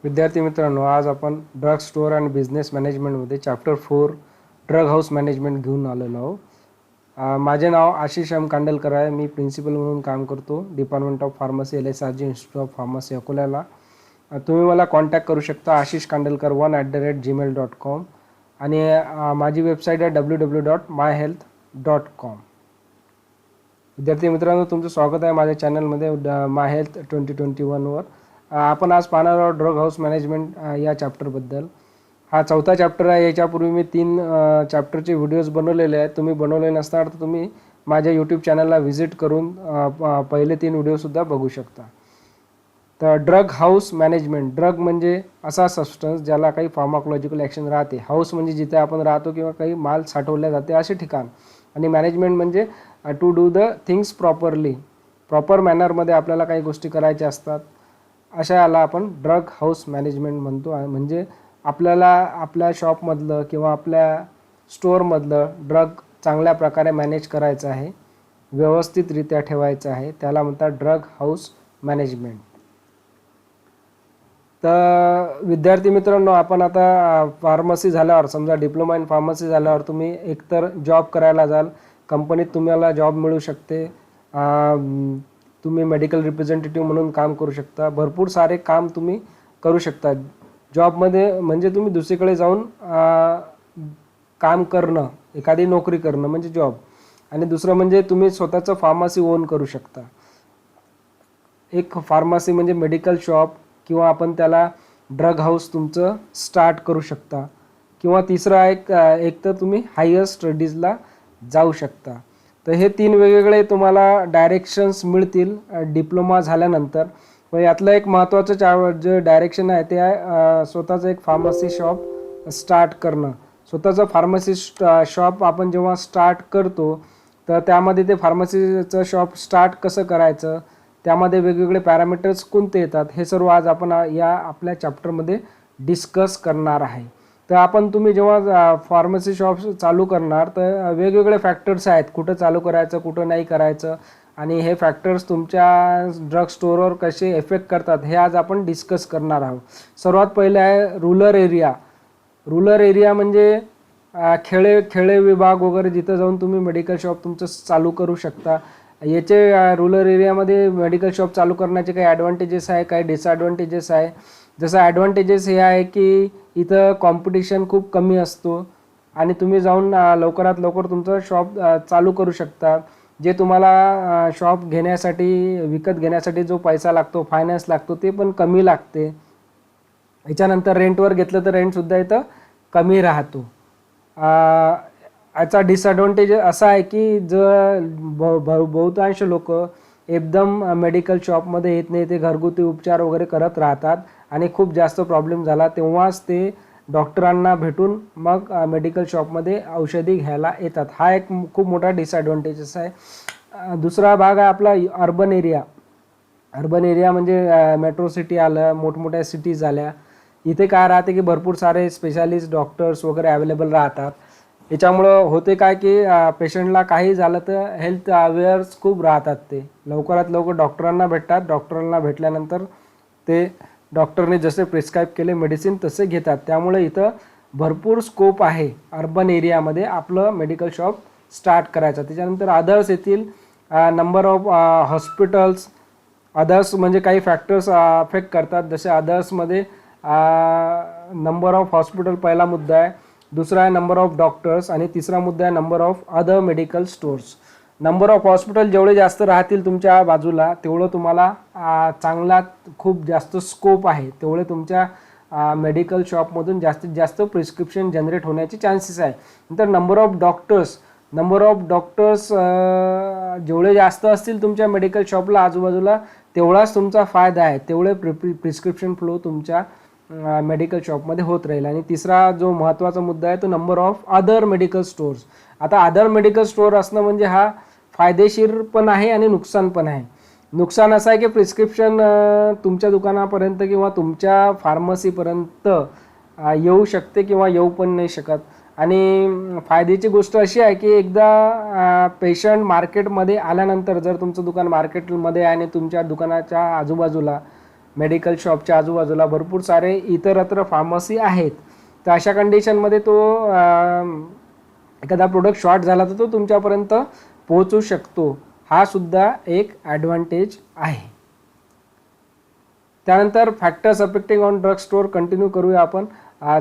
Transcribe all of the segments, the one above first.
विद्यार्थी मित्रांनो, आज आपण ड्रग स्टोअर आणि बिझनेस मॅनेजमेंटमध्ये चॅप्टर 4 ड्रग हाऊस मॅनेजमेंट घेऊन आलेलो आहोत. माझे नाव आशिष एम कांडलकर आहे. मी प्रिन्सिपल म्हणून काम करतो department of pharmacy LSRG institute of pharmacy अकोल्याला. तुम्ही मला कॉन्टॅक्ट करू शकता ashishkandelkar1@gmail.com आणि माझी वेबसाईट आहे www.myhealth.com. विद्यार्थी मित्रांनो, तुमचं स्वागत आहे माझ्या चॅनलमध्ये माय हेल्थ 2021वर. आपण आज पाहणार आहोत ड्रग हाऊस मॅनेजमेंट या चॅप्टरबद्दल. हा चौथा चॅप्टर आहे. याच्यापूर्वी मी 3 चॅप्टरचे व्हिडिओज बनवलेले आहेत. तुम्ही बनवले नसणार तर तुम्ही माझ्या यूट्यूब चॅनलला व्हिजिट करून पहिले 3 व्हिडिओसुद्धा बघू शकता. तर ड्रग हाऊस मॅनेजमेंट, ड्रग म्हणजे असा सबस्टन्स ज्याला काही फार्माकोलॉजिकल ॲक्शन राहते. हाऊस म्हणजे जिथे आपण राहतो किंवा काही माल साठवल्या जाते असे ठिकाण. आणि मॅनेजमेंट म्हणजे to do the things properly, proper मॅनरमध्ये आपल्याला काही गोष्टी करायच्या असतात. अशा याला आपण ड्रग हाऊस मॅनेजमेंट म्हणतो. म्हणजे आपल्याला आपल्या शॉपमधलं किंवा आपल्या स्टोअरमधलं ड्रग चांगल्या प्रकारे मॅनेज करायचं आहे, व्यवस्थितरित्या ठेवायचं आहे. त्याला म्हणतात ड्रग हाऊस मॅनेजमेंट. तर विद्यार्थी मित्रांनो, आपण आता फार्मसी झाल्यावर, समजा डिप्लोमा इन फार्मसी झाल्यावर तुम्ही एकतर जॉब करायला जाल, कंपनीत तुम्हाला जॉब मिळू शकते. तुम्ही मेडिकल रिप्रेझेंटेटिव्ह म्हणून काम करू शकता. भरपूर सारे काम तुम्ही करू शकता जॉबमध्ये. म्हणजे तुम्ही दुसरीकडे जाऊन काम करणं, एखादी नोकरी करणं म्हणजे जॉब. आणि दुसरं म्हणजे तुम्ही स्वतःचं फार्मसी ओन करू शकता. एक फार्मसी म्हणजे मेडिकल शॉप किंवा आपण त्याला ड्रग हाऊस तुमचं स्टार्ट करू शकता. किंवा तिसरा एक तर तुम्ही हायर स्टडीजला जाऊ शकता. तर हे 3 वेगवेगळे तुम्हाला डायरेक्शन्स मिळतील डिप्लोमा झाल्यानंतर. व यातलं एक महत्त्वाचं जे डायरेक्शन आहे ते आहे स्वतःचं एक फार्मसी शॉप स्टार्ट करणं. स्वतःचं फार्मसी शॉप आपण जेव्हा स्टार्ट करतो तर त्यामध्ये ते फार्मसीचं शॉप स्टार्ट कसं करायचं, त्यामध्ये वेगवेगळे पॅरामीटर्स कोणते येतात, हे सर्व आज आपण या आपल्या चॅप्टरमध्ये डिस्कस करणार आहे. तर तुम्ही जेव्हा फार्मसी शॉप चालू करणार तर वेगवेगळे फॅक्टर्स आहेत, कुठं चालू करायचं, कुठं नाही करायचं, आणि हे फॅक्टर्स तुमच्या ड्रग स्टोअरवर कसे इफेक्ट करतात हे आज आपण डिस्कस करणार आहोत. सर्वात पहिले आहे रूरल एरिया. रूरल एरिया म्हणजे खेडे विभाग वगैरे जिथं जाऊन तुम्ही मेडिकल शॉप तुमचं चालू करू शकता. याचे रूरल एरियामध्ये मेडिकल शॉप चालू करण्याचे काही ॲडव्हान्टेजेस आहे, काही डिसॲडव्हान्टेजेस आहे. जसं ॲडव्हान्टेजेस हे आहे की इथं कॉम्पिटिशन खूप कमी असतो आणि तुम्ही जाऊन लवकरात लवकर तुमचं शॉप चालू करू शकता. जे तुम्हाला शॉप घेण्यासाठी, विकत घेण्यासाठी जो पैसा लागतो, फायनान्स लागतो, ते पण कमी लागते. याच्यानंतर रेंटवर घेतलं तर रेंटसुद्धा इथं कमी राहतो. याचा डिसॲडव्हान्टेज असा आहे की बहुतांश लोक एकदम मेडिकल शॉपमध्ये येत नाही, ते घरगुती उपचार वगैरे करत राहतात आणि खूप जास्त प्रॉब्लेम झाला तेव्हाच ते डॉक्टरांना भेटून मग मेडिकल शॉपमध्ये औषधी घ्यायला येतात. हा एक खूप मोठा डिसॲडव्हान्टेजेस आहे. दुसरा भाग आहे आपला अर्बन एरिया. अर्बन एरिया म्हणजे मेट्रो सिटी आलं, मोठमोठ्या सिटीज आल्या. इथे काय राहते की भरपूर सारे स्पेशालिस्ट डॉक्टर्स वगैरे अवेलेबल राहतात. याच्यामुळं होते काय की पेशंटला काही झालं तर हेल्थ अवेअर्स खूप राहतात. ते लवकरात लवकर डॉक्टरांना भेटतात. डॉक्टरांना भेटल्यानंतर ते डॉक्टरने जसे प्रिस्क्राईब केले मेडिसिन तसे घेतात. त्यामुळे इथं भरपूर स्कोप आहे अर्बन एरियामध्ये आपलं मेडिकल शॉप स्टार्ट करायचं. त्याच्यानंतर अदर्स येतील, नंबर ऑफ हॉस्पिटल्स. अदर्स म्हणजे काही फॅक्टर्स अफेक्ट करतात. जसे अदर्समध्ये नंबर ऑफ हॉस्पिटल पहिला मुद्दा आहे, दुसरा आहे नंबर ऑफ डॉक्टर्स आणि तिसरा मुद्दा आहे number of other medical stores. Number of hospital जेवढे जास्त राहतील तुमच्या बाजूला तेवढं तुम्हाला चांगला खूप जास्त स्कोप आहे, तेवढे तुमच्या मेडिकल शॉपमधून जास्तीत जास्त प्रिस्क्रिप्शन जनरेट होण्याचे चान्सेस आहे. नंतर नंबर ऑफ डॉक्टर्स जेवढे जास्त असतील तुमच्या मेडिकल शॉपला आजूबाजूला तेवढाच तुमचा फायदा आहे, तेवढे प्रिस्क्रिप्शन फ्लो तुमच्या मेडिकल शॉपमध्ये होत राहील. आणि तिसरा जो महत्त्वाचा मुद्दा आहे तो number of other medical stores. आता अदर मेडिकल स्टोअर असणं म्हणजे हा फायदेशीर पण आहे आणि नुकसान पण आहे. नुकसान असं आहे की प्रिस्क्रिप्शन तुमच्या दुकानापर्यंत किंवा तुमच्या फार्मसीपर्यंत येऊ शकते किंवा येऊ पण नाही शकत. आणि फायद्याची गोष्ट अशी आहे की एकदा पेशंट मार्केटमध्ये आल्यानंतर, जर तुमचं दुकान मार्केटमध्ये आहे आणि तुमच्या दुकानाच्या आजूबाजूला मेडिकल शॉपच्या आजूबाजूला भरपूर सारे इतरत्र फार्मसी आहेत. तर अशा कंडिशनमध्ये तो एखादा प्रोडक्ट शॉर्ट झाला तर तो तुमच्यापर्यंत पोहोचू शकतो. हा सुद्धा एक ॲडव्हान्टेज आहे. त्यानंतर factors affecting on drug store continue करूया आपण.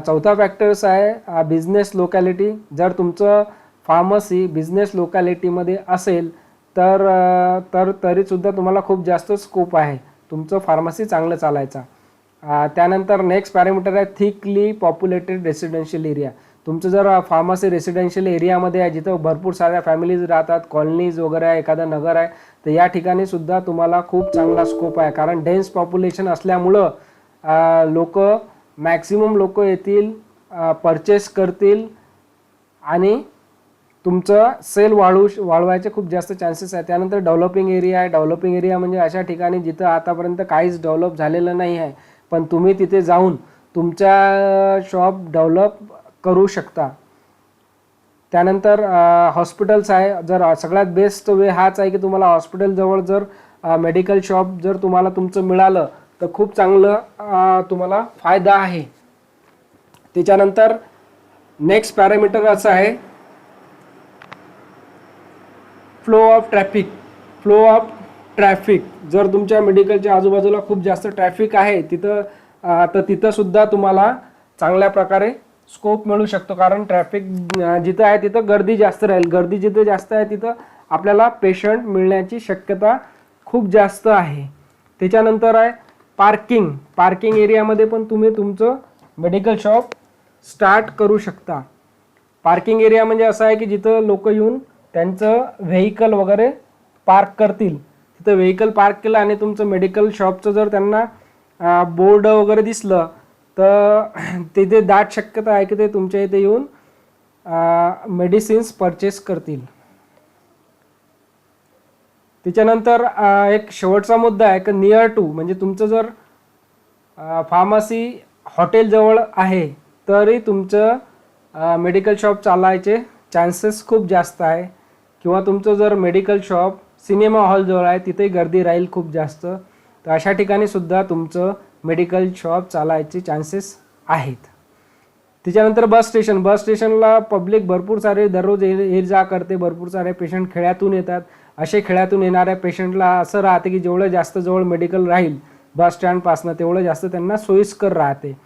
चौथा फॅक्टर्स आहे बिझनेस लोकॅलिटी. जर तुमचं फार्मसी बिझनेस लोकॅलिटीमध्ये असेल तर तरीसुद्धा तुम्हाला खूप जास्त स्कोप आहे तुमचं फार्मसी चांगलं चालायचा. त्यानंतर नेक्स्ट पॅरामीटर आहे थिकली पॉप्युलेटेड रेसिडेन्शियल एरिया. तुमचं जर फार्मसी रेसिडेन्शियल एरियामध्ये आहे जिथं भरपूर साऱ्या फॅमिलीज राहतात, कॉलनीज वगैरे आहे, एखादं नगर आहे, तर या ठिकाणी सुद्धा तुम्हाला खूप चांगला स्कोप आहे. कारण डेन्स पॉप्युलेशन असल्यामुळं मॅक्सिमम लोक येतील, परचेस करतील आणि तुमचं सेल वाढवायचे खूप जास्त चान्सेस आहे. त्यानंतर डेव्हलपिंग एरिया आहे. डेव्हलपिंग एरिया म्हणजे अशा ठिकाणी जिथं आतापर्यंत काहीच डेव्हलप झालेलं नाही आहे, पण तुम्ही तिथे जाऊन तुमच्या शॉप डेव्हलप करू शकता. त्यानंतर हॉस्पिटल्स आहे. जर सगळ्यात बेस्ट वे हाच आहे की तुम्हाला हॉस्पिटलजवळ जर मेडिकल शॉप जर तुम्हाला तुमचं मिळालं तर खूप चांगलं तुम्हाला फायदा आहे. त्याच्यानंतर नेक्स्ट पॅरामीटर असं आहे फ्लो ऑफ ट्रॅफिक. जर तुमच्या मेडिकलच्या आजूबाजूला खूप जास्त ट्रॅफिक आहे तिथं सुद्धा तुम्हाला चांगल्या प्रकारे स्कोप मिळू शकतो. कारण ट्रॅफिक जिथं आहे तिथं गर्दी जास्त राहील. गर्दी जिथं जास्त आहे तिथं आपल्याला पेशंट मिळण्याची शक्यता खूप जास्त आहे. त्याच्यानंतर आहे पार्किंग एरियामध्ये पण तुम्ही तुमचं मेडिकल शॉप स्टार्ट करू शकता. पार्किंग एरिया म्हणजे असं आहे की जिथं लोक येऊन त्यांचं व्हेकल वगैरे पार्क करतील. तिथं व्हेकल पार्क केलं आणि तुमचं मेडिकल शॉपचं जर त्यांना बोर्ड वगैरे दिसलं तर तिथे दाट शक्यता आहे की ते तुमच्या इथे येऊन मेडिसिन्स परचेस करतील. त्याच्यानंतर एक शेवटचा मुद्दा आहे की नियर टू, म्हणजे तुमचं जर फार्मसी हॉटेलजवळ आहे तरी तुमचं मेडिकल शॉप चालायचे चान्सेस खूप जास्त आहे. किंवा तुमचं जर मेडिकल शॉप सिनेमा हॉलजवळ आहे तिथे गर्दी राहील खूप जास्त, तर अशा ठिकाणी सुद्धा तुमचं मेडिकल शॉप चालायचे चान्सेस आहेत. त्याच्यानंतर बस स्टेशनला पब्लिक भरपूर सारे दररोज ये जा करते. भरपूर सारे पेशंट खेड्यातून येतात. असे खेड्यातून येणाऱ्या पेशंटला असं राहते की जेवढं जास्त जवळ मेडिकल राहील बस स्टँडपासनं तेवढं जास्त त्यांना सोयीस्कर राहते,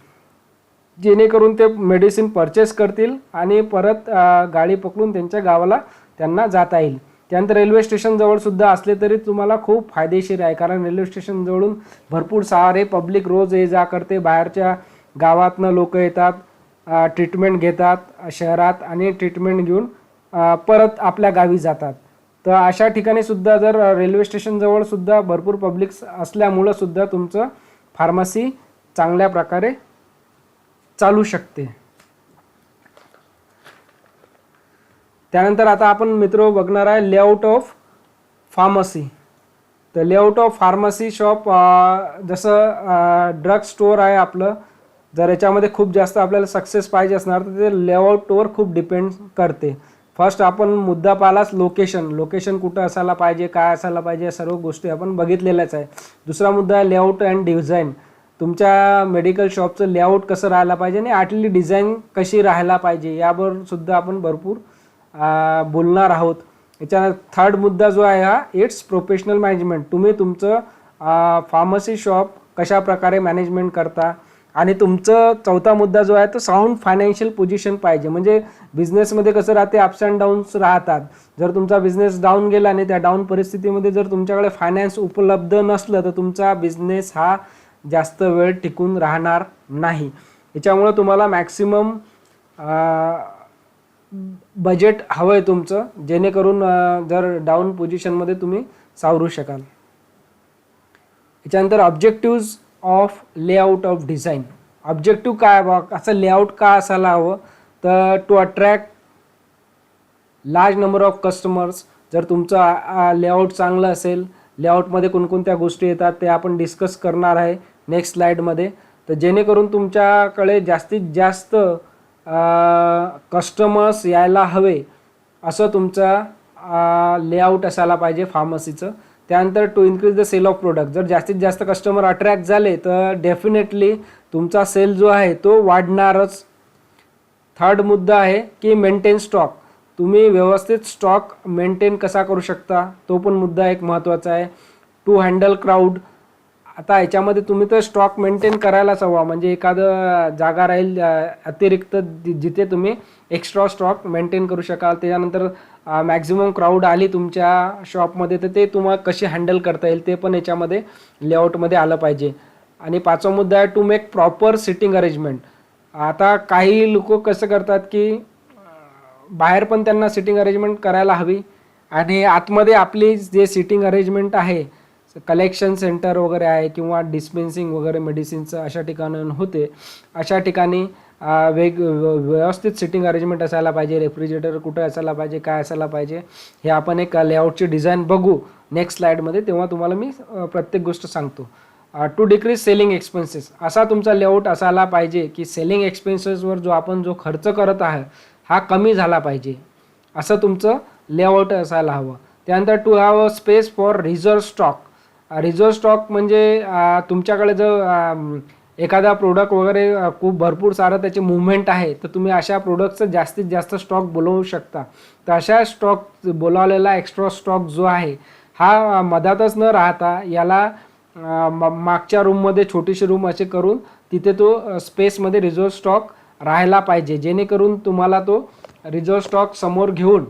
जेणेकरून ते मेडिसिन परचेस करतील आणि परत गाडी पकडून त्यांच्या गावाला त्यांना जाता येईल. त्यानंतर रेल्वे स्टेशन जवळ सुद्धा असले तरी तुम्हाला खूप फायदेशीर आहे. कारण रेल्वे स्टेशन जवळून भरपूर सारे पब्लिक रोज ये जा करते. बाहेरच्या गावातनं लोक येतात, ट्रीटमेंट घेतात शहरात आणि ट्रीटमेंट घेऊन परत आपल्या गावी जातात. तर अशा ठिकाणी सुद्धा जर रेल्वे स्टेशन जवळ सुद्धा भरपूर पब्लिक असल्यामुळं सुद्धा तुमचं फार्मसी चांगल्या प्रकारे चालू शकते. त्यानंतर आता आपण मित्र बघणार आहे लेआउट ऑफ फार्मसी. तर लेआउट ऑफ फार्मसी शॉप जसं ड्रग स्टोअर आहे आपलं, जर याच्यामध्ये खूप जास्त आपल्याला सक्सेस पाहिजे असणार तर ते लेआउटवर खूप डिपेंड करते. फर्स्ट आपण मुद्दा पाहिलाच लोकेशन कुठं असायला पाहिजे, काय असायला पाहिजे, या सर्व गोष्टी आपण बघितलेल्याच आहे. दुसरा मुद्दा आहे लेआउट अँड डिझाईन. तुमच्या मेडिकल शॉपचं लेआउट कसं राहायला पाहिजे आणि आतली डिझाईन कशी राहायला पाहिजे यावर सुद्धा आपण भरपूर बोलणार आहोत. याच्या थर्ड मुद्दा जो आहे हा इट्स प्रोफेशनल मॅनेजमेंट. तुम्ही तुमचं फार्मसी शॉप कशा प्रकारे मॅनेजमेंट करता. आणि तुमचं चौथा मुद्दा जो आहे तो साऊंड फायनान्शियल पोझिशन पाहिजे. म्हणजे बिझनेसमध्ये कसं राहते, अप्स अँड डाऊन्स राहतात. जर तुमचा बिझनेस डाऊन गेला आणि त्या डाऊन परिस्थितीमध्ये जर तुमच्याकडे फायनान्स उपलब्ध नसलं तर तुमचा बिझनेस हा जास्त वेळ टिकून राहणार नाही. याच्यामुळं तुम्हाला मॅक्सिमम बजेट हवं आहे तुमचं, जेणेकरून जर डाऊन पोझिशनमध्ये तुम्ही सावरू शकाल. याच्यानंतर objectives of layout of design. Objective काय बघ, असं लेआउट का असायला हवं तर to attract large number of customers. जर तुमचं लेआउट चांगलं असेल, लेआउटमध्ये कोणकोणत्या गोष्टी येतात ते आपण डिस्कस करणार आहे नेक्स्ट स्लाईडमध्ये. तर जेणेकरून तुमच्याकडे जास्तीत जास्त कस्टमर्स यायला हवे असं तुमचा लेआउट असायला पाहिजे फार्मसीचं. त्यानंतर to increase the sale of product, जर जास्तीत जास्त कस्टमर अट्रॅक्ट झाले तर डेफिनेटली तुमचा सेल जो आहे तो वाढणारच. थर्ड मुद्दा आहे की मेंटेन स्टॉक, तुम्ही व्यवस्थित स्टॉक मेंटेन कसा करू शकता तो पण मुद्दा एक महत्त्वाचा आहे. टू हँडल क्राऊड, आता याच्यामध्ये तुम्ही तर स्टॉक मेंटेन करायलाच हवा, म्हणजे एखादं जागा राहील अतिरिक्त जिथे तुम्ही एक्स्ट्रा स्टॉक मेंटेन करू शकाल. त्याच्यानंतर मॅक्झिमम क्राऊड आली तुमच्या शॉपमध्ये तर ते तुम्हाला कशी हँडल करता येईल ते पण याच्यामध्ये लेआउटमध्ये आलं पाहिजे. आणि पाचवा मुद्दा आहे to make proper sitting arrangement. आता काही लोक कसं करतात की बाहेर पण त्यांना सिटिंग अरेंजमेंट करायला हवी आणि आतमध्ये आपली जे सिटिंग अरेंजमेंट आहे, कलेक्शन सेंटर वगैरे आहे किंवा डिस्पेन्सिंग वगैरे मेडिसिनचं अशा ठिकाणी होते, अशा ठिकाणी व्यवस्थित सिटिंग अरेंजमेंट असायला पाहिजे. रेफ्रिजरेटर कुठे असायला पाहिजे, काय असायला पाहिजे, हे आपण एक लेआउटची डिझाईन बघू नेक्स्ट स्लाईडमध्ये, तेव्हा तुम्हाला मी प्रत्येक गोष्ट सांगतो. टू डिक्रीज सेलिंग एक्सपेन्सेस, असा तुमचा लेआउट असायला पाहिजे की सेलिंग एक्सपेन्सेसवर जो खर्च करत आहे हा कमी झाला पाहिजे, असं तुमचं लेआउट असायला हवं. त्यानंतर to have a space for reserve stock. Reserve stock म्हणजे तुमच्याकडे जर एखादा प्रोडक्ट वगैरे खूप भरपूर सारं त्याची मुवमेंट आहे तर तुम्ही अशा प्रोडक्टचं जास्तीत जास्त स्टॉक बोलवू शकता. तर अशा स्टॉक बोलावलेला एक्स्ट्रा स्टॉक जो आहे हा मधातच न राहता याला मागच्या रूममध्ये छोटीशी रूम असे करून तिथे तो स्पेसमध्ये रिझर्व स्टॉक राहायला पाहिजे, जेणेकरून तुम्हाला तो रिझर्व स्टॉक समोर घेऊन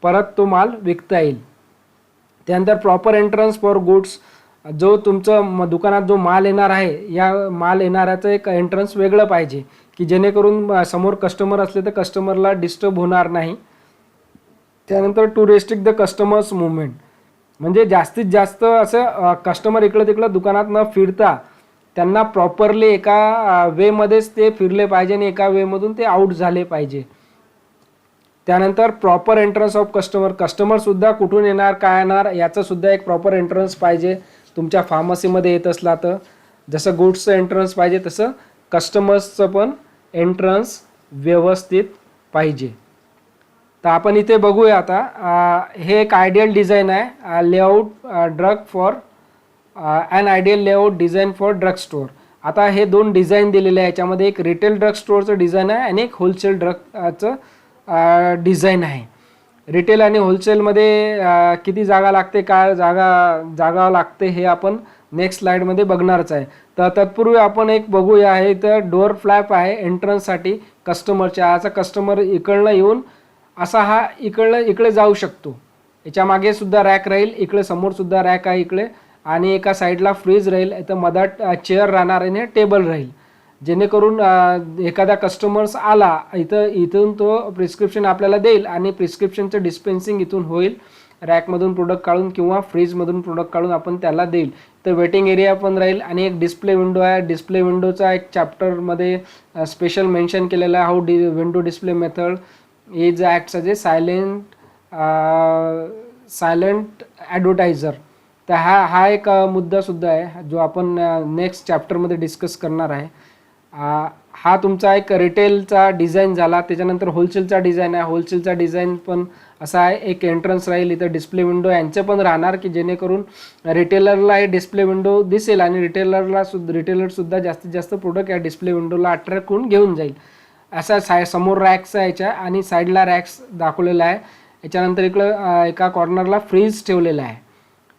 परत तो माल विकता येईल. त्यानंतर प्रॉपर एंट्रन्स फॉर गुड्स, जो तुमचं दुकानात जो माल येणार आहे या माल येणाऱ्याचं एक एंट्रन्स वेगळं पाहिजे की जेणेकरून समोर कस्टमर असले तर कस्टमरला डिस्टर्ब होणार नाही. त्यानंतर to restrict the customers movement, म्हणजे जास्तीत जास्त असं कस्टमर इकडं तिकडं दुकानात न फिरता त्यांना प्रॉपरली एका वेमध्येच ते फिरले पाहिजे आणि एका वेमधून ते आऊट झाले पाहिजे. त्यानंतर प्रॉपर एंट्रन्स ऑफ कस्टमरसुद्धा कुठून येणार काय येणार याचंसुद्धा एक प्रॉपर एंट्रन्स पाहिजे. तुमच्या फार्मसीमध्ये येत असला तर जसं गुड्सचं एंट्रन्स पाहिजे तसं कस्टमर्सचं पण एंट्रन्स व्यवस्थित पाहिजे. तर आपण इथे बघूया आता, हे एक आयडियल डिझाईन आहे, layout drug for and ideal layout design for drug store. आता हे दोन डिझाईन दिलेले आहे, याच्यामध्ये एक रिटेल ड्रग स्टोअरचं डिझाईन आहे आणि एक होलसेल ड्रगचं डिझाईन आहे. रिटेल आणि होलसेलमध्ये किती जागा लागते, काय जागा लागते हे आपण नेक्स्ट स्लाईडमध्ये बघणारच आहे. तर तत्पूर्वी आपण एक बघूया, आहे तर डोअर फ्लॅप आहे एंट्रन्ससाठी कस्टमरच्या. असा कस्टमर इकडनं येऊन असा हा इकडे जाऊ शकतो. याच्या मागे सुद्धा रॅक राहील, इकडे समोर सुद्धा रॅक आहे इकडे, आणि एका साईडला फ्रीज राहील, इथं मधात चेअर राहणार आणि टेबल राहील, जेणेकरून एखादा कस्टमर्स आला इथून तो प्रिस्क्रिप्शन आपल्याला देईल आणि प्रिस्क्रिप्शनचं डिस्पेन्सिंग इथून होईल, रॅकमधून प्रोडक्ट काढून किंवा फ्रीजमधून प्रोडक्ट काढून आपण त्याला देईल. तर वेटिंग एरिया पण राहील आणि एक डिस्प्ले विंडो आहे. डिस्प्ले विंडोचा एक चॅप्टरमध्ये स्पेशल मेन्शन केलेला आहे, how window display method is acts as a silent advertiser. तर हा एक मुद्दासुद्धा आहे जो आपण नेक्स्ट चॅप्टरमध्ये डिस्कस करणार आहे. हा तुमचा एक रिटेलचा डिझाईन झाला. त्याच्यानंतर होलसेलचा डिझाईन आहे. होलसेलचा डिझाईन पण असा आहे, एक एंट्रन्स राहील, इथं डिस्प्ले विंडो यांचं पण राहणार की जेणेकरून रिटेलरला हे डिस्प्ले विंडो दिसेल आणि रिटेलरसुद्धा जास्तीत जास्त प्रोडक्ट या डिस्प्ले विंडोला अट्रॅक्ट करून घेऊन जाईल. असा समोर रॅक्स आहे याच्या आणि साईडला रॅक्स दाखवलेला आहे. याच्यानंतर इकडं एका कॉर्नरला फ्रीज ठेवलेला आहे.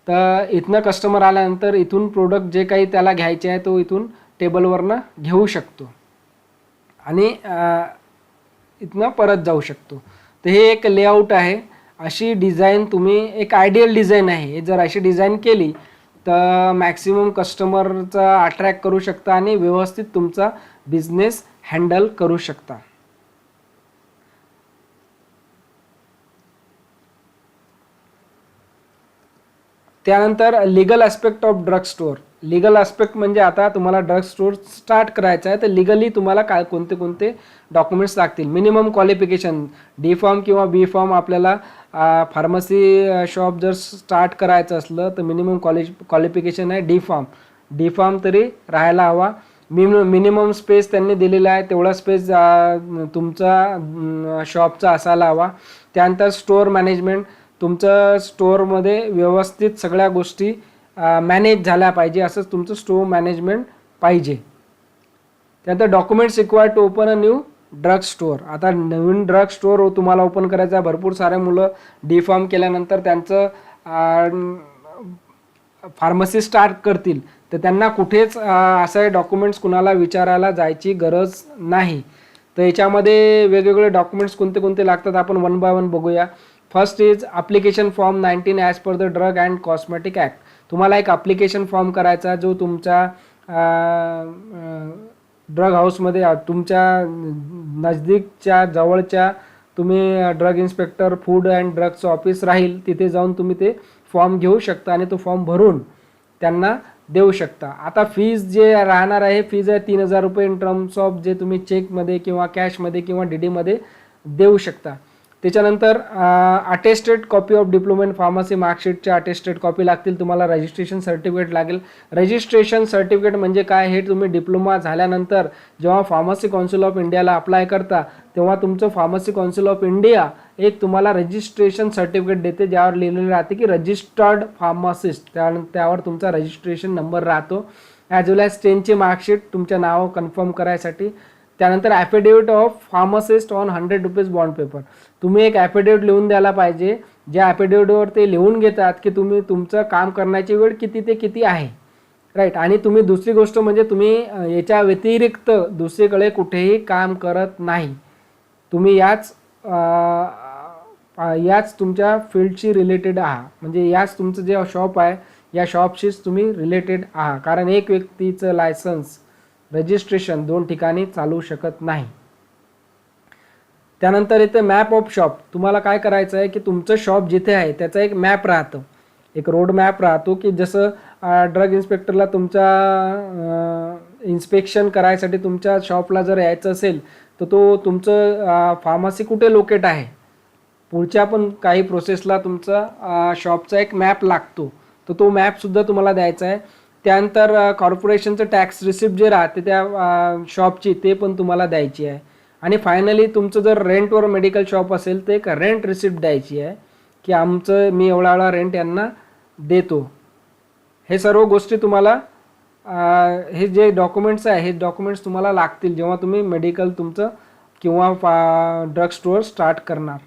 तर इथनं कस्टमर आल्यानंतर इथून प्रोडक्ट जे काही त्याला घ्यायचे आहे तो इथून टेबलवरनं घेऊ शकतो आणि इथनं परत जाऊ शकतो. तर हे एक लेआउट आहे. अशी डिझाईन तुम्ही, एक आयडियल डिझाईन आहे, जर अशी डिझाईन केली तर मॅक्सिमम कस्टमरचा अट्रॅक्ट करू शकता आणि व्यवस्थित तुमचा बिझनेस हँडल करू शकता. त्यानंतर legal aspect of drug store. Legal aspect म्हणजे आता तुम्हाला ड्रग स्टोअर स्टार्ट करायचं आहे तर लिगली तुम्हाला काय कोणते डॉक्युमेंट्स लागतील. मिनिमम क्वालिफिकेशन डी फार्म किंवा बी फार्म, आपल्याला फार्मसी शॉप जर स्टार्ट करायचं असलं तर मिनिमम क्वालिफिकेशन आहे डी फार्म तरी राहायला हवा. मिनिमम स्पेस त्यांनी दिलेला आहे तेवढा स्पेस तुमचा शॉपचा असायला हवा. त्यानंतर स्टोअर मॅनेजमेंट, तुमचं स्टोअरमध्ये व्यवस्थित सगळ्या गोष्टी मॅनेज झाल्या पाहिजे, असंच तुमचं स्टोअर मॅनेजमेंट पाहिजे. त्यानंतर documents required to open a new drug store. आता नवीन ड्रग स्टोअर तुम्हाला ओपन करायचं आहे. भरपूर सारे मुलं D.Pharm केल्यानंतर त्यांचं फार्मसी स्टार्ट करतील, तर त्यांना कुठेच असे डॉक्युमेंट्स कुणाला विचारायला जायची गरज नाही. तर याच्यामध्ये वेगवेगळे डॉक्युमेंट्स कोणते कोणते लागतात आपण वन बाय वन बघूया. First is application form 19 as per the drug and cosmetic act. तुम्हाला एक ॲप्लिकेशन फॉर्म करायचा जो तुमच्या ड्रग हाऊसमध्ये तुमच्या नजदीकच्या जवळच्या तुम्ही ड्रग इन्स्पेक्टर फूड अँड ड्रग्सचं ऑफिस राहील, तिथे जाऊन तुम्ही ते फॉर्म घेऊ शकता आणि तो फॉर्म भरून त्यांना देऊ शकता. आता फीज जे राहणार आहे, फीज आहे 3,000 रुपये इन टर्म्स ऑफ जे तुम्ही चेकमध्ये किंवा कॅशमध्ये किंवा DDमध्ये देऊ शकता. त्याच्यानंतर attested copy of diploma in pharmacy मार्कशीटच्या अटेस्टेड कॉपी लागतील. तुम्हाला रजिस्ट्रेशन सर्टिफिकेट लागेल. रजिस्ट्रेशन सर्टिफिकेट म्हणजे काय, हे तुम्ही डिप्लोमा झाल्यानंतर जेव्हा फार्मसी काउन्सिल ऑफ इंडियाला अप्लाय करता, तेव्हा तुमचं फार्मसी काउन्सिल ऑफ इंडिया एक तुम्हाला रजिस्ट्रेशन सर्टिफिकेट देते, ज्यावर लिहिलेलं राहते की रजिस्टर्ड फार्मासिस्ट. त्यावर तुमचा रजिस्ट्रेशन नंबर राहतो, ॲज वेल ॲज 10ची मार्कशीट तुमचं नाव कन्फर्म करायसाठी. त्यानंतर affidavit of pharmacist on 100 rupees bond paper. तुम्ही एक ॲफिडेविट लिहून द्यायला पाहिजे, ज्या ॲफिडेविटवर ते लिहून घेतात की तुम्ही तुमचं काम करण्याची वेळ किती ते किती आहे, राईट. आणि तुम्ही दुसरी गोष्ट म्हणजे तुम्ही याच्या व्यतिरिक्त दुसरीकडे कुठेही काम करत नाही. तुम्ही याच तुमच्या फील्डशी रिलेटेड आहात, म्हणजे याच तुमचं जे शॉप आहे या शॉपशीच तुम्ही रिलेटेड आहात. कारण एक व्यक्तीचं लायसन्स रजिस्ट्रेशन 2 ठिकाणी चालू शकत नाही. त्यानंतर इथे मॅप ऑफ शॉप. तुम्हाला काय करायचं आहे की तुमचं शॉप जिथे आहे त्याचा एक मॅप राहतं, एक रोड मॅप राहतो, की जसं ड्रग इन्स्पेक्टरला तुमच्या इन्स्पेक्शन करायसाठी तुमच्या शॉपला जर यायचं असेल, तर तो तुमचं फार्मसी कुठे लोकेट आहे, पुढच्या पण काही प्रोसेसला तुमचा शॉपचा एक मॅप लागतो, तर तो मॅपसुद्धा तुम्हाला द्यायचा आहे. त्यानंतर कॉर्पोरेशनचं टॅक्स रिसिप्ट जे राहते त्या शॉपची, ते पण तुम्हाला द्यायची आहे. आणि फायनली तुमचं जर रेंटवर मेडिकल शॉप असेल तर एक रेंट रिसिप्ट द्यायची आहे की मी एवढा रेंट यांना देतो. हे सर्व गोष्टी तुम्हाला हे जे डॉक्युमेंट्स आहे हे डॉक्युमेंट्स तुम्हाला लागतील जेव्हा तुम्ही मेडिकल तुमचं किंवा ड्रग स्टोअर स्टार्ट करणार.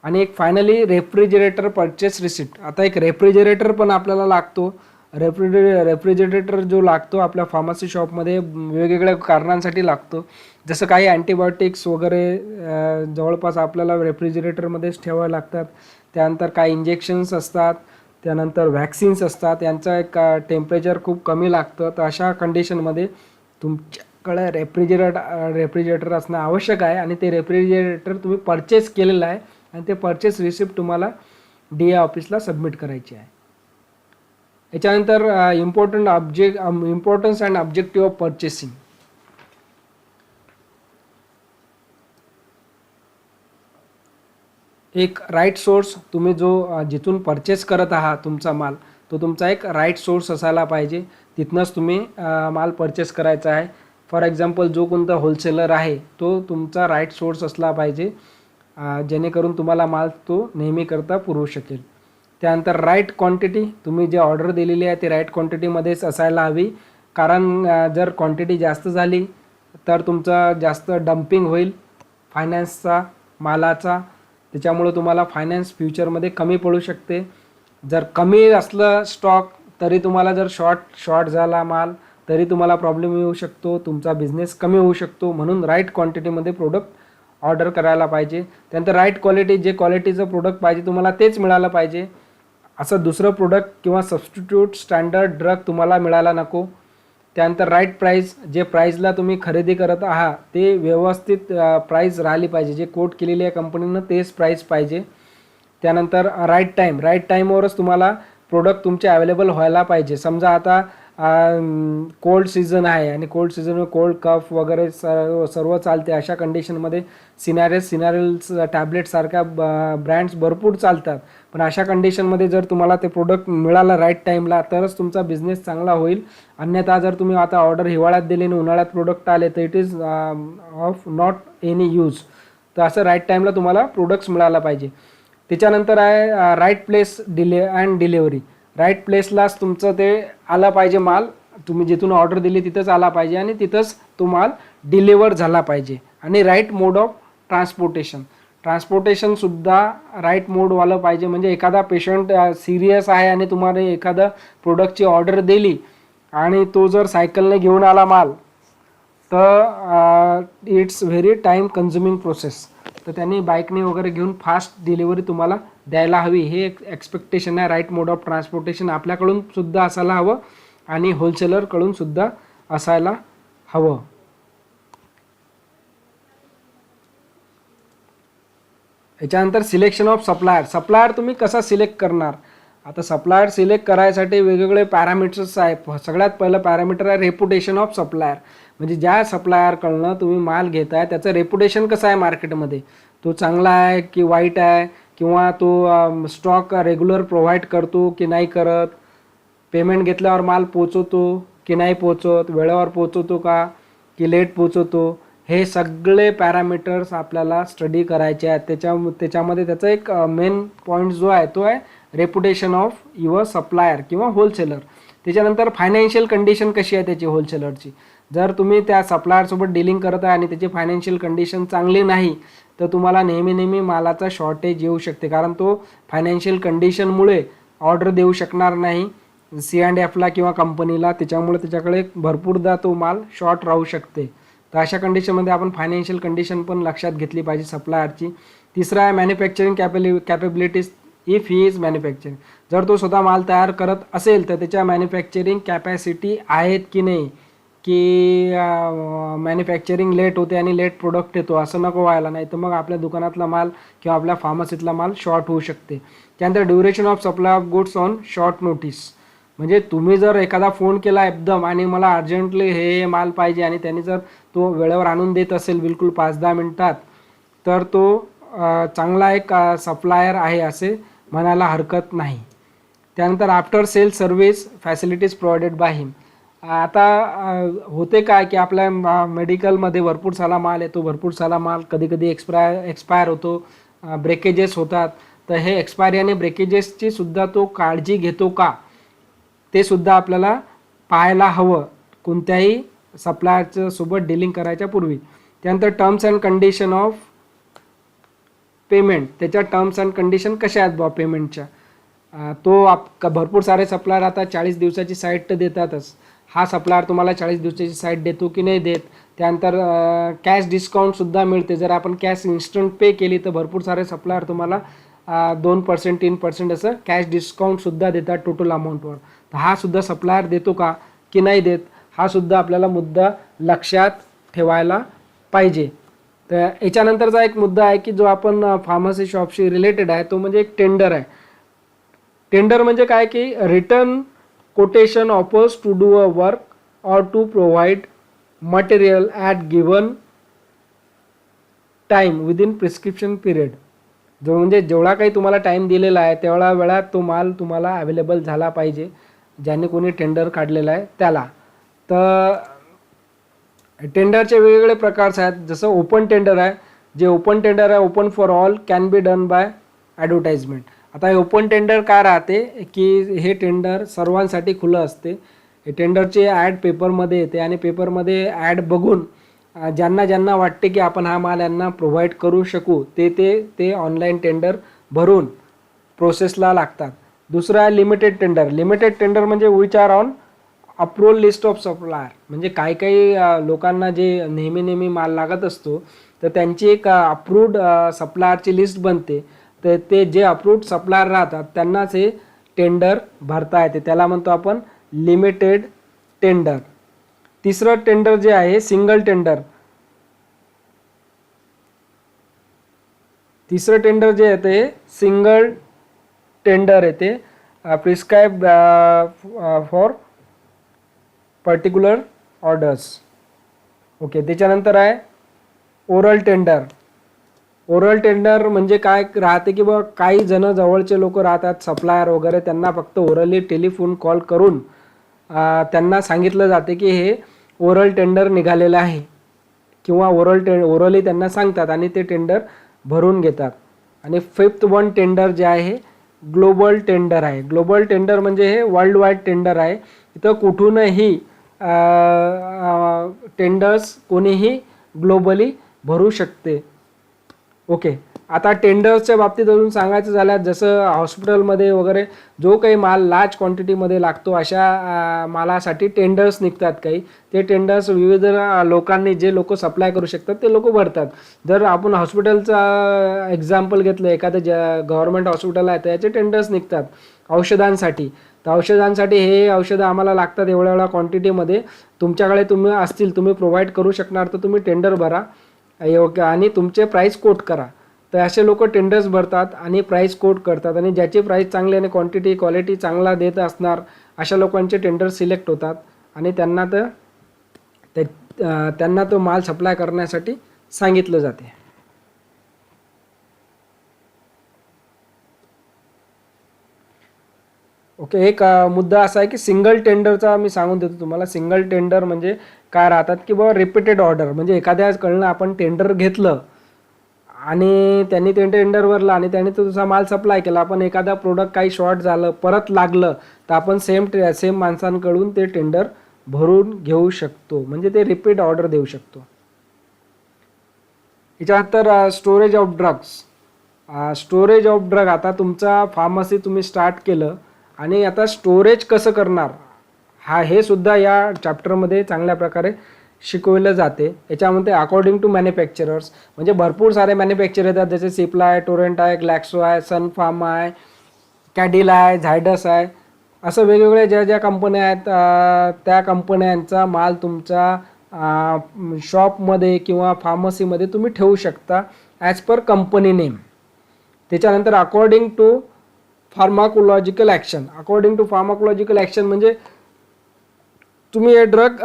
आणि एक फायनली रेफ्रिजरेटर परचेस रिसिप्ट. आता एक रेफ्रिजरेटर पण आपल्याला लागतो. रेफ्रिजरेटर जो लागतो आपल्या फार्मसी शॉपमध्ये वेगवेगळ्या कारणांसाठी लागतो. जसं काही अँटीबायोटिक्स वगैरे जवळपास आपल्याला रेफ्रिजरेटरमध्येच ठेवावे लागतात. त्यानंतर काही इंजेक्शन्स असतात, त्यानंतर व्हॅक्सिन्स असतात, यांचं एक टेम्परेचर खूप कमी लागतं. तर अशा कंडिशनमध्ये तुमच्याकडे रेफ्रिजरेटर असणं आवश्यक आहे. आणि ते रेफ्रिजरेटर तुम्ही परचेस केलेलं आहे आणि ते परचेस रिसिप्ट तुम्हाला DA ऑफिसला सबमिट करायची आहे. याच्यानंतर importance and objective of purchasing. एक राईट सोर्स. तुम्ही जिथून परचेस करत आहात तुमचा माल, तो तुमचा एक राईट सोर्स असायला पाहिजे. तिथनंच तुम्ही माल परचेस करायचा आहे. फॉर एक्झाम्पल जो कोणता होलसेलर आहे तो तुमचा राईट सोर्स असला पाहिजे, जेणेकरून तुम्हाला माल तो नेहमीकरता पुरवू शकेल. त्यानंतर राईट क्वांटिटी. तुम्ही जे ऑर्डर दिलेली आहे ते राईट क्वांटिटीमध्येच असायला हवी. कारण जर क्वांटिटी जास्त झाली तर तुमचं जास्त डम्पिंग होईल फायनान्सचा मालाचा. त्याच्यामुळे तुम्हाला फायनान्स फ्युचरमध्ये कमी पडू शकते. जर कमी असलं स्टॉक तरी तुम्हाला जर शॉर्ट झाला माल तरी तुम्हाला प्रॉब्लेम येऊ शकतो, तुमचा बिझनेस कमी होऊ शकतो. म्हणून राईट क्वांटिटीमध्ये प्रोडक्ट ऑर्डर करायला पाहिजे. त्यानंतर राईट क्वालिटी. जे क्वालिटीचं प्रोडक्ट पाहिजे तुम्हाला तेच मिळालं पाहिजे. असं दुसरं प्रोडक्ट किंवा सबस्टिट्यूट स्टँडर्ड ड्रग तुम्हाला मिळायला नको. त्यानंतर राईट प्राईस. जे प्राईजला तुम्ही खरेदी करत आहात ते व्यवस्थित प्राईस राहिली पाहिजे. जे कोट केलेली आहे कंपनीनं तेच प्राईस पाहिजे. त्यानंतर राईट टाईम. राईट टाईमवरच तुम्हाला प्रोडक्ट तुमचे अवेलेबल व्हायला पाहिजे. समजा आता कोल्ड सीझन आहे आणि कोल्ड सीझनमध्ये कोल्ड कफ वगैरे सर्व चालते. अशा कंडिशनमध्ये सिनारेल्स टॅबलेटसारख्या ब्रँड्स भरपूर चालतात. पण अशा कंडिशनमध्ये जर तुम्हाला ते प्रोडक्ट मिळालं राईट टाईमला तरच तुमचा बिझनेस चांगला होईल. अन्यथा जर तुम्ही आता ऑर्डर हिवाळ्यात दिली आणि उन्हाळ्यात प्रोडक्ट आले तर it is of not any use. तर असं राईट टाईमला तुम्हाला प्रोडक्ट्स मिळायला पाहिजे. त्याच्यानंतर आहे राईट प्लेस डिलिव्हरी. राईट प्लेसलाच तुमचं ते आला पाहिजे माल, तुम्ही जिथून ऑर्डर दिली तिथंच आला पाहिजे आणि तिथंच तो माल डिलिव्हर झाला पाहिजे. आणि राईट मोड ऑफ ट्रान्सपोर्टेशनसुद्धा राईट मोडवालं पाहिजे. म्हणजे एखादा पेशंट सिरियस आहे आणि तुम्हाला एखादा प्रोडक्टची ऑर्डर दिली आणि तो जर सायकलने घेऊन आला माल, तर it's very time consuming process. तर त्यांनी बाईकने वगैरे घेऊन फास्ट डिलिव्हरी तुम्हाला द्यायला हवी. हे एक एक्सपेक्टेशन आहे. राईट मोड ऑफ ट्रान्सपोर्टेशन आपल्याकडून सुद्धा असायला हवं आणि होलसेलरकडून सुद्धा असायला हवं. याच्यानंतर सिलेक्शन ऑफ सप्लायर तुम्ही कसा सिलेक्ट करणार. आता सप्लायर सिलेक्ट करायसाठी वेगवेगळे पॅरामीटर्स आहे. सगळ्यात पहिलं पॅरामीटर आहे रेपुटेशन ऑफ सप्लायर. म्हणजे ज्या सप्लायरकडनं तुम्ही माल घेताय त्याचं रेपुटेशन कसं आहे मार्केटमध्ये, तो चांगला आहे की वाईट आहे, किंवा तो स्टॉक रेग्युलर प्रोव्हाइड करतो की नाही करत, पेमेंट घेतल्यावर माल पोचवतो की नाही पोचवत, वेळेवर पोचवतो का की लेट पोचवतो. हे सगळे पॅरामीटर्स आपल्याला स्टडी करायचे आहेत. त्याच्यामध्ये त्याचा एक मेन पॉईंट जो आहे तो आहे रेपुटेशन ऑफ युअर सप्लायर किंवा होलसेलर. त्याच्यानंतर फायनान्शियल कंडिशन कशी आहे त्याची होलसेलरची. जर तुम्ही त्या सप्लायरसोबत डीलिंग करत आहे आणि त्याची फायनान्शियल कंडिशन चांगली नाही, तर तुम्हाला नेहमी मालाचा शॉर्टेज येऊ शकते. कारण तो फायनान्शियल कंडिशनमुळे ऑर्डर देऊ शकणार नाही C&Fला किंवा कंपनीला. त्याच्यामुळे त्याच्याकडे भरपूरदा तो माल शॉर्ट राहू शकते. तर अशा कंडिशनमध्ये आपण फायनान्शियल कंडिशन पण लक्षात घेतली पाहिजे सप्लायरची. तिसरा आहे manufacturing capabilities. If he is manufacturing, जर तो स्वतः माल तयार करत असेल तर त्याच्या मॅन्युफॅक्चरिंग कॅपॅसिटी आहेत की नाही, की मॅन्युफॅक्चरिंग लेट होते आणि लेट प्रोडक्ट येतो, असं नको व्हायला. नाही तर मग आपल्या दुकानातला माल किंवा आपल्या फार्मसीतला माल शॉर्ट होऊ शकते. त्यानंतर duration of supply of goods on short notice. म्हणजे तुम्ही जर एखादा फोन केला एकदम आणि मला अर्जंटली हे माल पाहिजे आणि त्यांनी जर तो वेळेवर आणून देत असेल बिलकुल 5-10 मिनिटात, तर तो चांगला एक सप्लायर आहे असे म्हणायला हरकत नाही. त्यानंतर after sale service facilities provided by him. आता होते काय की आपल्या मेडिकलमध्ये भरपूर सारा माल येतो, भरपूर सारा माल कधी एक्सपायर होतो, ब्रेकेजेस होतात. तर हे एक्सपायरी आणि ब्रेकेजेसची सुद्धा तो काळजी घेतो का, ते सुद्धा आपल्याला पाहायला हवं कोणत्याही सप्लायरच्या सोबत डीलिंग करायच्या पूर्वी. त्यानंतर terms and condition of payment. त्याच्या टर्म्स अँड कंडिशन कशा आहेत पेमेंटच्या. भरपूर सारे सप्लायर आता 40 दिवसाची साईट तर देतातच. हा सप्लायर तुम्हाला 40 दिवसाची साईट देतो की नाही देत. त्यानंतर कॅश डिस्काउंटसुद्धा मिळते. जर आपण कॅश इन्स्टंट पे केली तर भरपूर सारे सप्लायर तुम्हाला 2%, 3% असं कॅश डिस्काउंटसुद्धा देतात टोटल अमाऊंटवर. तर हा सुद्धा सप्लायर देतो का की नाही देत, हा सुद्धा आपल्याला मुद्दा लक्षात ठेवायला पाहिजे. तर याच्यानंतरचा एक मुद्दा आहे की जो आपण फार्मसी शॉपशी रिलेटेड आहे, तो म्हणजे एक टेंडर आहे. टेंडर म्हणजे काय की return quotation offers to do a work or to provide material at given time within prescription period. जो म्हणजे जेवढा काही तुम्हाला टाईम दिलेला आहे तेवढ्या वेळात तो माल तुम्हाला अवेलेबल झाला पाहिजे, ज्याने कोणी टेंडर काढलेला आहे त्याला. तर टेंडरचे वेगवेगळे प्रकार आहेत. जसं ओपन टेंडर आहे. जे ओपन टेंडर आहे, open for all, can be done by advertisement. आता हे ओपन टेंडर काय राहते की हे टेंडर सर्वांसाठी खुलं असते. हे टेंडरचे ॲड पेपरमध्ये येते आणि पेपरमध्ये ॲड बघून ज्यांना वाटते की आपण हा माल यांना प्रोव्हाइड करू शकू ते ऑनलाईन टेंडर भरून प्रोसेसला लागतात. दुसरं आहे लिमिटेड टेंडर. लिमिटेड टेंडर म्हणजे which are on approval list of supplier. म्हणजे काही लोकांना जे नेहमी माल लागत असतो तर त्यांची एक अप्रूव्ड सप्लायरची लिस्ट बनते. तर ते जे अप्रूव्ड सप्लायर राहतात त्यांनाच हे टेंडर भरता येते. त्याला म्हणतो आपण लिमिटेड टेंडर. तिसरं टेंडर जे आहे सिंगल टेंडर. तिसरं टेंडर जे आहे ते सिंगल टेंडर येते prescribe for particular orders. Okay. त्याच्यानंतर आहे ओरल टेंडर. ओरल टेंडर म्हणजे काय राहते की बघ काही जण जवळचे लोक राहतात सप्लायर वगैरे, त्यांना फक्त ओरली टेलिफोन कॉल करून त्यांना सांगितलं जाते की हे ओरल टेंडर निघालेलं आहे किंवा ओरली त्यांना सांगतात आणि ते टेंडर भरून घेतात. आणि 5th वन टेंडर जे आहे ग्लोबल टेंडर आहे. ग्लोबल टेंडर म्हणजे हे वर्ल्ड वाईड टेंडर आहे. इथं कुठूनही टेंडर्स कोणीही ग्लोबली भरू शकते. ओके, आता टेंडर्सच्या बाबतीत अजून सांगायचं झाल्यास जसं हॉस्पिटलमध्ये वगैरे जो काही माल लार्ज क्वांटिटीमध्ये लागतो अशा मालासाठी टेंडर्स निघतात काही. ते टेंडर्स विविध लोकांनी जे लोक सप्लाय करू शकतात ते लोक भरतात. जर आपण हॉस्पिटलचा एक्झाम्पल घेतलं, एखादं गव्हर्नमेंट हॉस्पिटल आहे त्याचे टेंडर्स निघतात औषधांसाठी. तर औषधांसाठी हे औषधं आम्हाला लागतात एवढ्या क्वांटिटीमध्ये, तुमच्याकडे तुम्ही असतील, तुम्ही प्रोव्हाइड करू शकणार तर तुम्ही टेंडर भरा आणि तुमचे प्राईस कोट करा. तर असे लोक टेंडर्स भरतात आणि प्राईस कोट करतात आणि ज्याची प्राईस चांगली आणि क्वालिटी चांगला देत असणार अशा लोकांचे टेंडर सिलेक्ट होतात आणि त्यांना तो माल सप्लाय करण्यासाठी सांगितलं जाते. ओके, एक मुद्दा असा आहे की सिंगल टेंडरचा मी सांगून देतो तुम्हाला. सिंगल टेंडर म्हणजे काय राहतात की बाबा रिपीटेड ऑर्डर, म्हणजे एखाद्याकडनं आपण टेंडर घेतलं आणि त्यांनी ते टेंडर भरलं आणि त्यांनी तो तुझा माल सप्लाय केला, आपण एखादा प्रोडक्ट काही शॉर्ट झालं परत लागलं तर आपण सेम माणसांकडून ते टेंडर भरून घेऊ शकतो, म्हणजे ते रिपीट ऑर्डर देऊ शकतो. याच्यानंतर storage of drugs. Storage of drug, आता तुमचा फार्मसी तुम्ही स्टार्ट केलं आणि आता स्टोरेज कसं करणार हे सुद्धा या चॅप्टरमध्ये चांगल्या प्रकारे शिकवलं जाते. याच्यामध्ये अकॉर्डिंग टू मॅन्युफॅक्चरर्स, म्हणजे भरपूर सारे मॅन्युफॅक्चर येतात, जसे सिप्ला आहे, टोरेंट आहे, ग्लॅक्सो आहे, सन फार्मा आहे, कॅडिला आहे, झायडस आहे, असं वेगवेगळे ज्या कंपन्या आहेत त्या कंपन्यांचा माल तुमच्या शॉपमध्ये किंवा फार्मसीमध्ये तुम्ही ठेवू शकता ॲज पर कंपनी नेम. त्याच्यानंतर according to pharmacological action. According to pharmacological action म्हणजे तुम्ही हे ड्रग,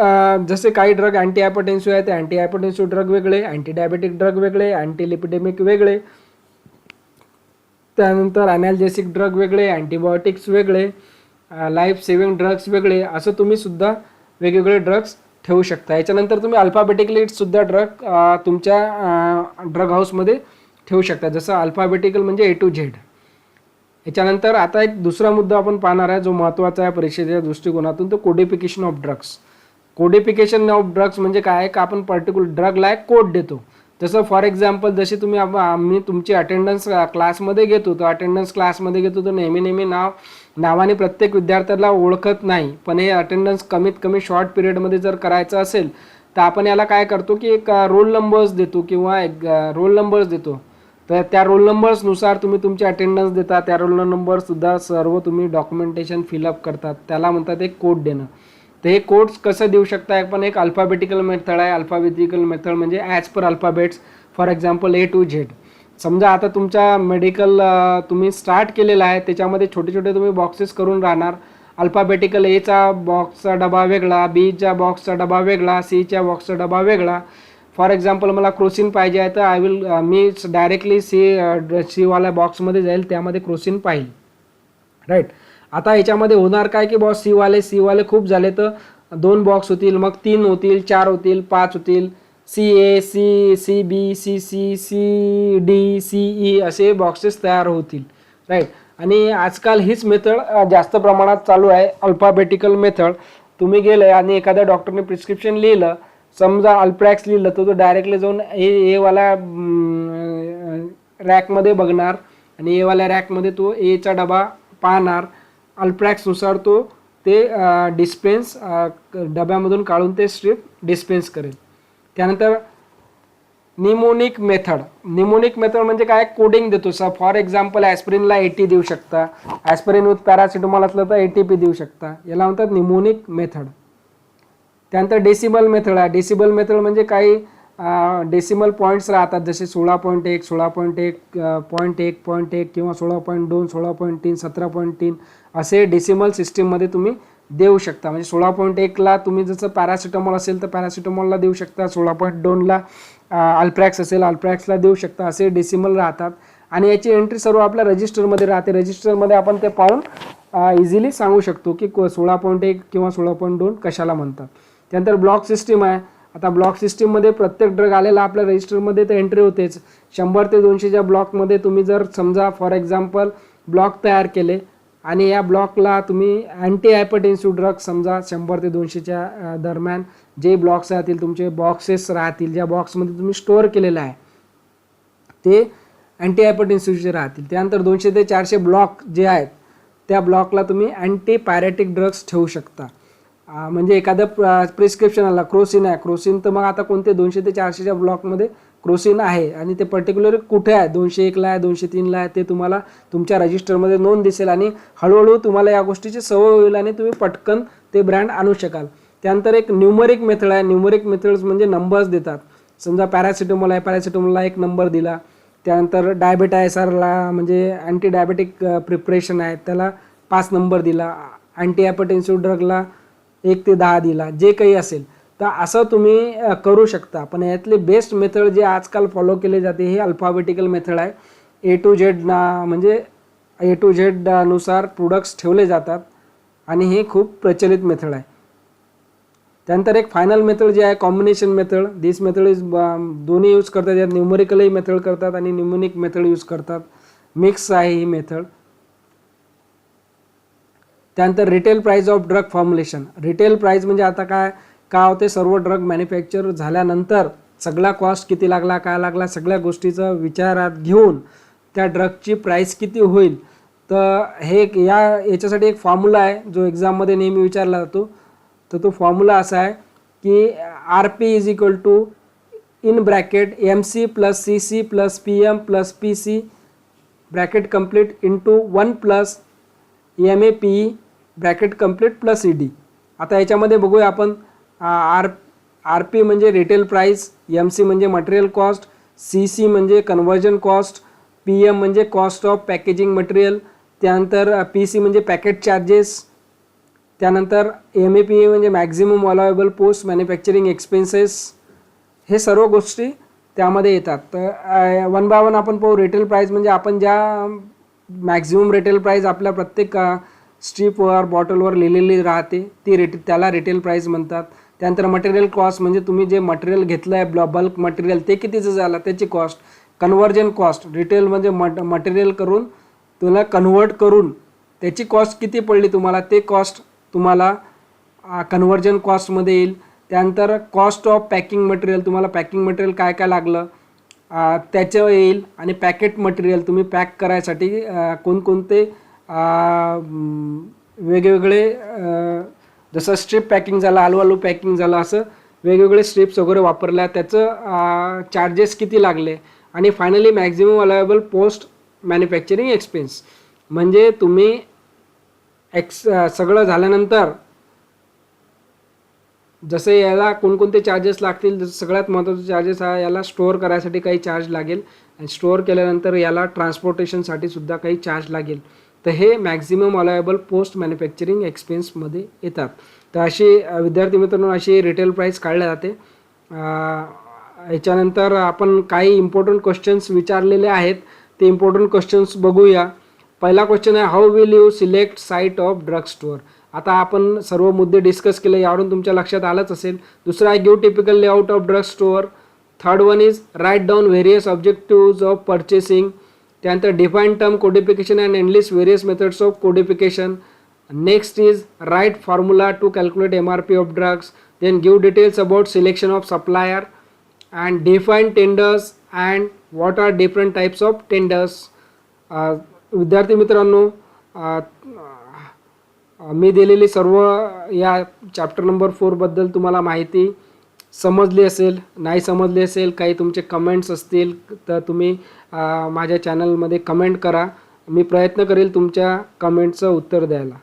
जसे काही ड्रग अँटी हायपरटेन्सिव्ह आहे, ते अँटी हायपरटेन्सिव्ह ड्रग वेगळे, अँटी डायबेटिक ड्रग वेगळे, अँटी लिपिडेमिक वेगळे, त्यानंतर ॲनाल्जेसिक ड्रग वेगळे, अँटीबायोटिक्स वेगळे, लाईफ सेव्हिंग ड्रग्स वेगळे, असं तुम्ही सुद्धा वेगवेगळे ड्रग्स ठेवू शकता. याच्यानंतर तुम्ही अल्फाबेटिकली सुद्धा ड्रग तुमच्या ड्रग हाऊसमध्ये ठेवू शकता, जसं अल्फाबेटिकल म्हणजे A to Z. याच्यानंतर आता एक दुसरा मुद्दा आपण पाहणार आहे जो महत्त्वाचा आहे परीक्षेच्या दृष्टिकोनातून, तो codification of drugs. Codification of drugs म्हणजे काय का आपण पर्टिक्युलर ड्रगला एक कोड देतो. जसं फॉर एक्झाम्पल जशी आम्ही तुमची अटेंडन्स क्लासमध्ये घेतो, तर अटेंडन्स क्लासमध्ये घेतो तर नेहमी नावाने प्रत्येक विद्यार्थ्याला ओळखत नाही, पण हे अटेंडन्स कमीत कमी शॉर्ट पिरियडमध्ये जर करायचं असेल तर आपण याला काय करतो की एक रोल नंबर्स देतो किंवा एक रोल नंबर्स देतो. तर त्या रोल नंबर्सनुसार तुम्ही तुमची अटेंडन्स देता, त्या रोल नंबरसुद्धा सर्व तुम्ही डॉक्युमेंटेशन फिलअप करतात, त्याला म्हणतात एक कोड देणं. तर हे कोड्स कसं देऊ शकता, पण एक अल्फाबेटिकल मेथड आहे. अल्फाबेटिकल मेथड म्हणजे as per alphabets. For example A to Z. समजा आता तुमचा मेडिकल तुम्ही स्टार्ट केलेला आहे, त्याच्यामध्ये छोटे छोटे तुम्ही बॉक्सेस करून राहणार. अल्फाबेटिकल Aचा बॉक्सचा डबा वेगळा, Bचा बॉक्सचा डबा वेगळा, Cच्या बॉक्सचा डबा वेगळा. फॉर एक्झाम्पल मला क्रोसिन पाहिजे आहे तर मी डायरेक्टली सीवाल्या बॉक्समध्ये जाईल, त्यामध्ये क्रोसिन पाहिल, राईट. आता याच्यामध्ये होणार काय की बॉस सीवाले खूप झाले तर 2 बॉक्स होतील, मग 3 होतील, 4 होतील, 5 होतील, CA, CB, CC, CD, CE असे बॉक्सेस तयार होतील, राईट. आणि आजकाल हीच मेथड जास्त प्रमाणात चालू आहे, अल्फाबेटिकल मेथड. तुम्ही गेले आणि एखाद्या डॉक्टरने प्रिस्क्रिप्शन लिहिलं, समजा अल्प्रॅक्स लिहिलं, तर तो डायरेक्टली जाऊन एवाल्या रॅकमध्ये बघणार आणि एवाल्या रॅकमध्ये तो Aचा डबा पाहणार, अल्प्रॅक्सनुसार तो ते डिस्पेन्स डब्यामधून काढून ते स्ट्रिप डिस्पेन्स करेल. त्यानंतर निमोनिक मेथड. निमोनिक मेथड म्हणजे काय, कोडिंग देतो. फॉर एक्झाम्पल ॲस्पिरिनला 80 देऊ शकता, ॲस्पिरिन विथ पॅरासिटामॉल असलं तर ATP देऊ शकता, याला म्हणतात निमोनिक मेथड. त्यानंतर डेसिमल मेथड आहे. डेसिमल मेथड म्हणजे काही डेसिमल पॉईंट्स राहतात, जसे 16.1, 16.1, 0.1 किंवा 16.2, 16.3, 17.3 असे डेसिमल सिस्टीममध्ये तुम्ही देऊ शकता. म्हणजे 16.1ला तुम्ही जसं पॅरासिटामॉल असेल तर पॅरासिटामॉलला देऊ शकता, 16.2ला अल्प्रॅक्स असेल अल्प्रॅक्सला देऊ शकता, असे डेसिमल राहतात. आणि याची एंट्री सर्व आपल्या रजिस्टरमध्ये राहते. रजिस्टरमध्ये आपण ते पाहून इझिली सांगू शकतो की 16.1 किंवा 16.2 कशाला म्हणतात. त्यानंतर ब्लॉक सिस्टीम आहे. आता ब्लॉक सिस्टीममध्ये प्रत्येक ड्रग आलेला आपल्या रजिस्टरमध्ये तर एंट्री होतेच. 100 ते 200च्या ब्लॉकमध्ये तुम्ही जर समजा फॉर एक्झाम्पल ब्लॉक तयार केले आणि या ब्लॉकला तुम्ही अँटी हायपरटेन्सिव्ह ड्रग समजा 100 ते 200च्या दरम्यान जे ब्लॉक्स राहतील तुमचे बॉक्सेस राहतील, ज्या बॉक्समध्ये तुम्ही स्टोअर केलेलं आहे ते अँटी हायपरटेन्सिव्हचे राहतील. त्यानंतर 200 ते 400 ब्लॉक जे आहेत त्या ब्लॉकला तुम्ही अँटी पायरेटिक ड्रग्स ठेवू शकता. म्हणजे एखादं प्रिस्क्रिप्शन आला क्रोसिन आहे, क्रोसिन तर मग आता कोणते 200 ते 400च्या ब्लॉकमध्ये क्रोसिन आहे आणि ते पर्टिक्युलर कुठे आहे, 201ला आहे, 203ला आहे, ते तुम्हाला तुमच्या रजिस्टरमध्ये नोंद दिसेल आणि हळूहळू तुम्हाला या गोष्टीची सवय होईल आणि तुम्ही पटकन ते ब्रँड आणू शकाल. त्यानंतर एक न्यूमरिक मेथड आहे. न्यूमरिक मेथड्स म्हणजे नंबर्स देतात. समजा पॅरासिटामॉल आहे, पॅरासिटामॉलला एक नंबर दिला. त्यानंतर डायबेटायसरला म्हणजे अँटी डायबेटिक प्रिपरेशन आहे त्याला 5 नंबर दिला. अँटी हायपरटेन्सिव्ह ड्रगला 1 ते 10 दिला, जे काही असेल. तर असं तुम्ही करू शकता. पण यातले बेस्ट मेथड जे आजकाल फॉलो केले जाते हे अल्फाबेटिकल मेथड आहे. A to Z म्हणजे A to Z नुसार प्रोडक्ट्स ठेवले जातात आणि हे खूप प्रचलित मेथड आहे. त्यानंतर एक फायनल मेथड जे आहे combination method. This method is दोन्ही यूज करतात, यात न्यूमरिकलही मेथड करतात आणि न्यूमोनिक मेथड यूज करतात. मिक्स आहे ही मेथड. त्यानंतर retail price of drug formulation. Retail price म्हणजे आता काय होते, सर्व ड्रग मॅन्युफॅक्चर झाल्यानंतर सगळा कॉस्ट किती लागला, काय लागला, सगळ्या गोष्टीचा विचारात घेऊन त्या ड्रगची प्राइस किती होईल. तर हे याच्यासाठी एक फॉर्म्युला आहे जो एक्झाममध्ये नेहमी विचारला जातो. तर तो फॉर्म्युला असा आहे की RP is equal to in bracket MC plus CC plus PM plus PC bracket complete into 1 plus MAPE bracket complete plus ED. आता याच्यामध्ये बघूया आपण. RP म्हणजे रिटेल प्राइस, MC म्हणजे मटेरियल कॉस्ट, CC म्हणजे कन्व्हर्जन कॉस्ट, PM म्हणजे cost of packaging material, त्यानंतर PC म्हणजे पॅकेट चार्जेस, त्यानंतर MAPE म्हणजे maximum allowable post manufacturing expenses. हे सर्व गोष्टी त्यामध्ये येतात. तर 1 बाय 1 आपण पाहू. रिटेल प्राइस म्हणजे आपण ज्या मॅक्झिमम रिटेल प्राइस आपल्या प्रत्येक स्ट्रीपवर बॉटलवर लिहिलेली राहते ती त्याला रिटेल प्राइस म्हणतात. त्यानंतर मटेरियल कॉस्ट म्हणजे तुम्ही जे मटेरियल घेतलं आहे बल्क मटेरियल ते कितीचं झालं त्याची कॉस्ट. कन्व्हर्जन कॉस्ट, रिटेल म्हणजे मटेरियल करून तुला कन्व्हर्ट करून त्याची कॉस्ट किती पडली तुम्हाला, ते कॉस्ट तुम्हाला कन्व्हर्जन कॉस्टमध्ये येईल. त्यानंतर कॉस्ट ऑफ पॅकिंग मटेरियल, तुम्हाला पॅकिंग मटेरियल काय काय लागलं त्याचं येईल. आणि पॅकेट मटेरियल तुम्ही पॅक करायसाठी कोणकोणते वेगवेगळे जसं स्ट्रिप पॅकिंग झालं, आलू पॅकिंग झालं, असं वेगवेगळे स्ट्रिप्स वगैरे वापरल्या त्याचं चार्जेस किती लागले. आणि finally maximum allowable post manufacturing expense म्हणजे तुम्ही सगळं झाल्यानंतर जसे याला कोणकोणते चार्जेस लागतील. जसं सगळ्यात महत्त्वाचा चार्जेस हा याला स्टोअर करायसाठी काही चार्ज लागेल आणि स्टोअर केल्यानंतर याला ट्रान्सपोर्टेशनसाठी सुद्धा काही चार्ज लागेल. तर हे मॅक्झिमम अलाउएबल पोस्ट मॅन्युफॅक्चरिंग एक्सपेन्समध्ये येतात. तर अशी विद्यार्थी मित्रांनो अशी रिटेल प्राइस काढल्या जाते. याच्यानंतर आपण काही इम्पॉर्टंट क्वेश्चन्स विचारलेले आहेत ते इम्पॉर्टंट क्वेश्चन्स बघूया. पहिला क्वेश्चन आहे how will you select site of drug store. आता आपण सर्व मुद्दे डिस्कस केले, यावरून तुमच्या लक्षात आलंच असेल. दुसरा आहे give typical layout of drug store. Third one is write down various objectives of purchasing. त्यानंतर define term codification and enlist various methods of codification. Next is write formula to calculate MRP of drugs. Then give details about selection of supplier and define tenders and what are different types of tenders. विद्यार्थी मित्रांनो मी दिलेली सर्व या chapter number 4 बद्दल तुम्हाला माहिती समजली असेल. नाही समजली असेल, काही तुमचे कमेंट्स असतील तर तुम्ही माझ्या चॅनलमध्ये कमेंट करा. मी प्रयत्न करेल तुमच्या कमेंटचं उत्तर द्यायला.